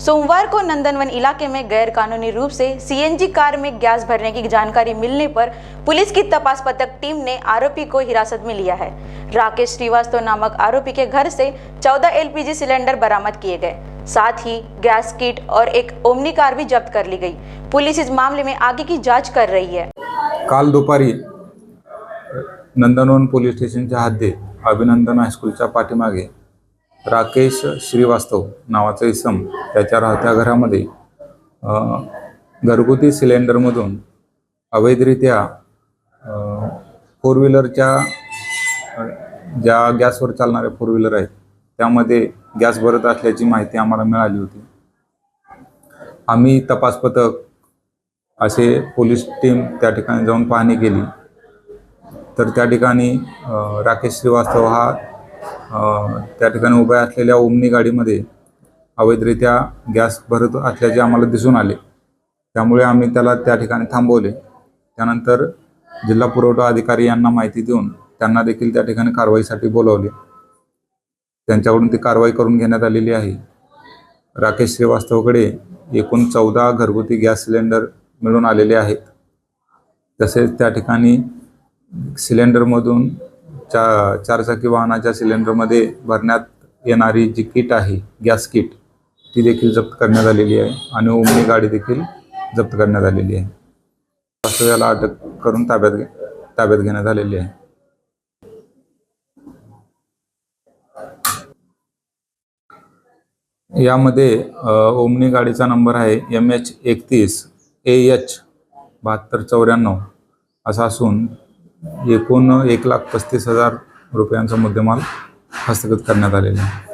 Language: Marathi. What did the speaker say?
सोमवार को नंदनवन इलाके में गैरकानूनी रूप से सीएनजी कार में गैस भरने की जानकारी मिलने पर पुलिस की तपास पथक टीम ने आरोपी को हिरासत में लिया है। राकेश श्रीवास्तव नामक आरोपी के घर से 14 एलपीजी सिलेंडर बरामद किए गए, साथ ही गैस किट और एक ओमनी कार भी जब्त कर ली गई। पुलिस इस मामले में आगे की जांच कर रही है। काल दुपारी नंदनवन पोलीस स्टेशनच्या हद्दीत अभिनंदन हायस्कूलच्या पाठीमागे राकेश श्रीवास्तव नावाचा इसम त्याच्या राहत्या घरामध्ये घरगुती सिलेंडरमधून अवैधरित्या फोर व्हीलरच्या ज्या गॅसवर चालणाऱ्या फोर व्हीलर आहेत त्यामध्ये गॅस भरत असल्याची माहिती आम्हाला मिळाली होती। आम्ही तपास पथक असे पोलीस टीम त्या ठिकाणी जाऊन पाहणी केली, तर त्या ठिकाणी राकेश श्रीवास्तव हा त्या ठिकाणी उभ्या असलेल्या ओमनी गाडीमध्ये अवैधरित्या गॅस भरत असल्याचे आम्हाला दिसून आले। त्यामुळे आम्ही त्याला त्या ठिकाणी थांबवले। त्यानंतर जिल्हा पुरवठा अधिकारी यांना माहिती देऊन त्यांना देखील त्या ठिकाणी कारवाईसाठी बोलावले। त्यांच्याकडून ती कारवाई करून घेण्यात आलेली आहे। राकेश श्रीवास्तवकडे एकूण 14 घरगुती गॅस सिलेंडर मिळून आलेले आहेत। तसेच त्या ठिकाणी सिलेंडरमधून चारचाकी वाहनाच्या सिलेंडरमध्ये भरण्यात येणारी जी किट आहे गॅस किट ती देखील जप्त करण्यात आलेली आहे आणि ओमनी गाडी देखील जप्त करण्यात आलेली आहे। वास्तव्याला अटक करून ताब्यात घेण्यात आलेली आहे। यामध्ये ओमनी गाडीचा नंबर आहे MH31AH 7294 असा असून एकूण 1,35,000 रुपयांचा मुद्देमाल हस्तगत करण्यात आलेला आहे।